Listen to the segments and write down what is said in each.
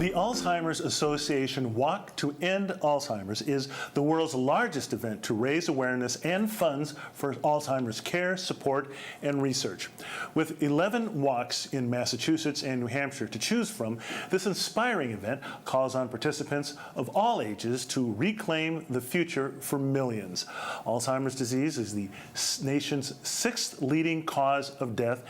The Alzheimer's Association Walk to End Alzheimer's is the world's largest event to raise awareness and funds for Alzheimer's care, support, and research. With 11 walks in Massachusetts and New Hampshire to choose from, this inspiring event calls on participants of all ages to reclaim the future for millions. Alzheimer's disease is the nation's 6th leading cause of death,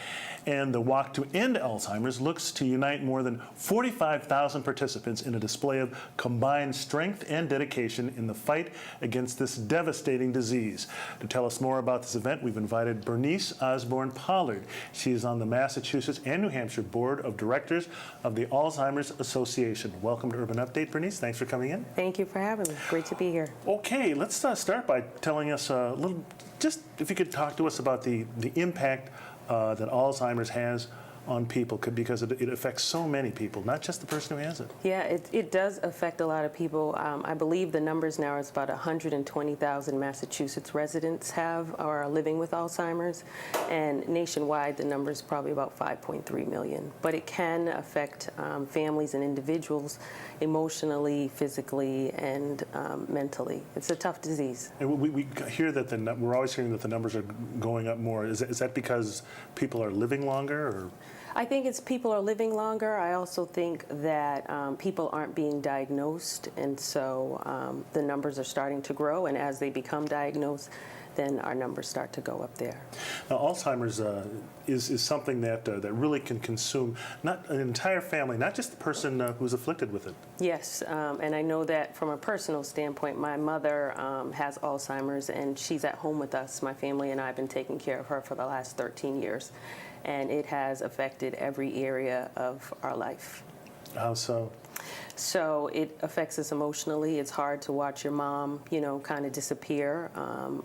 and the Walk to End Alzheimer's looks to unite more than 45,000 participants in a display of combined strength and dedication in the fight against this devastating disease. To tell us more about this event, we've invited Bernice Osborne-Pollard. She is on the Massachusetts and New Hampshire Board of Directors of the Alzheimer's Association. Welcome to Urban Update, Bernice. Thanks for coming in. Thank you for having me. Great to be here. Okay, let's start by telling us a little, just if you could talk to us about the impact that Alzheimer's has on people, because it affects so many people, not just the person who has it. Yeah, it does affect a lot of people. I believe the numbers now is about 120,000 Massachusetts residents have or are living with Alzheimer's, and nationwide the number is probably about 5.3 million. But it can affect families and individuals emotionally, physically, and mentally. It's a tough disease. And we hear that we're always hearing that the numbers are going up more. Is that because people are living longer, or? I think it's people are living longer. I also think that people aren't being diagnosed, and so the numbers are starting to grow, and as they become diagnosed, then our numbers start to go up there. Now, Alzheimer's is something that really can consume not an entire family, not just the person who's afflicted with it. Yes, and I know that from a personal standpoint, my mother has Alzheimer's, and she's at home with us. My family and I have been taking care of her for the last 13 years, and it has affected every area of our life. How so? So it affects us emotionally. It's hard to watch your mom, kind of disappear.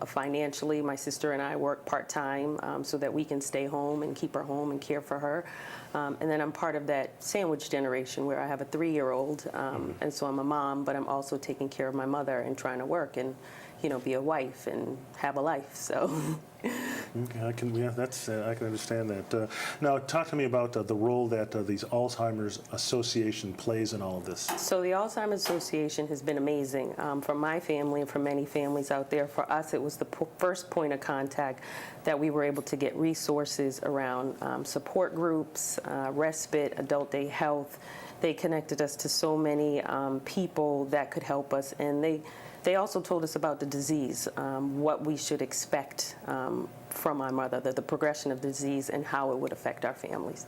Financially, my sister and I work part-time so that we can stay home and keep her home and care for her. And then I'm part of that sandwich generation where I have a 3-year-old, and so I'm a mom, but I'm also taking care of my mother and trying to work and, be a wife and have a life. So. Okay, I can understand that. Now, talk to me about the role that these Alzheimer's Association plays in all of this. So the Alzheimer's Association has been amazing for my family and for many families out there. For us, it was the first point of contact that we were able to get resources around support groups, respite, adult day health. They connected us to so many people that could help us, and they also told us about the disease, what we should expect from our mother, the progression of the disease, and how it would affect our families.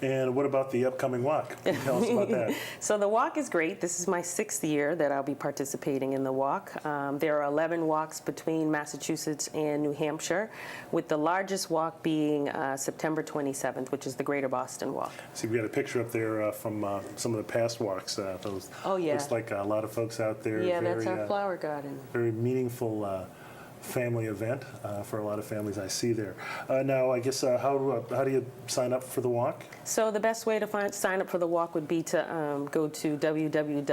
And what about the upcoming walk? Can you tell us about that? So the walk is great. This is my 6th year that I'll be participating in the walk. There are 11 walks between Massachusetts and New Hampshire, with the largest walk being September 27th, which is the Greater Boston Walk. See, we got a picture up there from some of the past walks. Oh, yeah. Looks like a lot of folks out there. Yeah, that's our flower garden. Very meaningful family event for a lot of families I see there. Now, I guess, how do you sign up for the walk? So the best way to sign up for the walk would be to go to www.alz.org,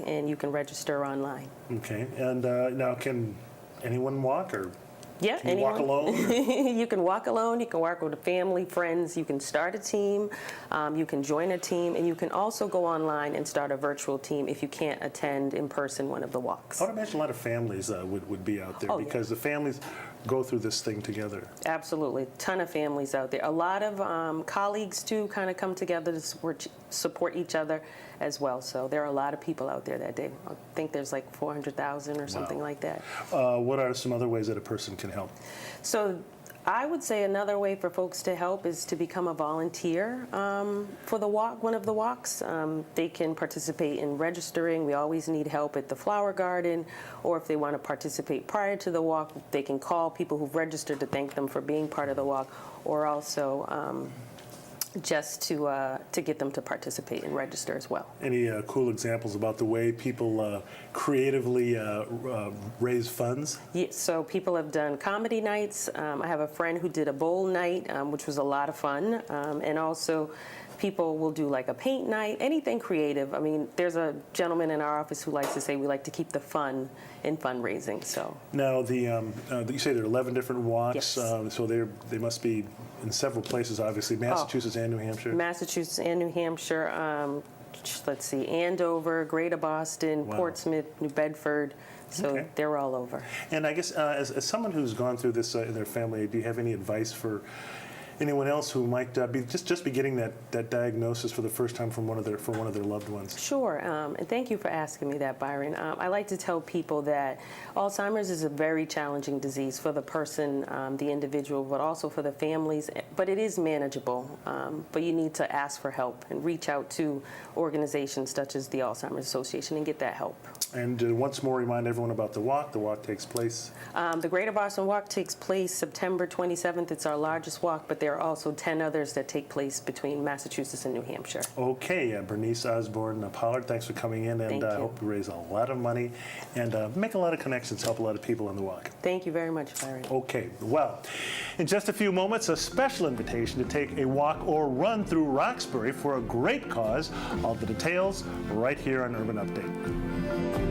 and you can register online. Okay, and now can anyone walk, or? Yeah, can you walk alone? You can walk alone, you can walk with a family, friends, you can start a team, you can join a team, and you can also go online and start a virtual team if you can't attend in person one of the walks. I would imagine a lot of families would be out there, because the families go through this thing together. Absolutely. A ton of families out there. A lot of colleagues, too, kind of come together to support each other as well. So there are a lot of people out there that day. I think there's like 400,000 or something like that. What are some other ways that a person can help? So I would say another way for folks to help is to become a volunteer for the walk, one of the walks. They can participate in registering. We always need help at the flower garden, or if they want to participate prior to the walk, they can call people who've registered to thank them for being part of the walk, or also just to get them to participate and register as well. Any cool examples about the way people creatively raise funds? Yeah, so people have done comedy nights. I have a friend who did a bowl night, which was a lot of fun, and also people will do like a paint night, anything creative. I mean, there's a gentleman in our office who likes to say we like to keep the fun in fundraising. So Now, you say there are 11 different walks, Yes. so they must be in several places, obviously, Massachusetts and New Hampshire. Massachusetts and New Hampshire, let's see, Andover, Greater Boston, Wow. Portsmouth, New Bedford. So Okay. they're all over. And I guess as someone who's gone through this in their family, do you have any advice for anyone else who might be just be getting that diagnosis for the first time from one of their loved ones? Sure, and thank you for asking me that, Byron. I like to tell people that Alzheimer's is a very challenging disease for the person, the individual, but also for the families. But it is manageable. But you need to ask for help and reach out to organizations such as the Alzheimer's Association and get that help. And once more, remind everyone about the walk. The walk takes place. The Greater Boston Walk takes place September 27th. It's our largest walk, but there are also 10 others that take place between Massachusetts and New Hampshire. Okay, Bernice, Osborne-Pollard, thanks for coming in, and Thank I you. hope you raise a lot of money and make a lot of connections, help a lot of people on the walk. Thank you very much, Byron. Okay, well, in just a few moments, a special invitation to take a walk or run through Roxbury for a great cause. All the details right here on Urban Update.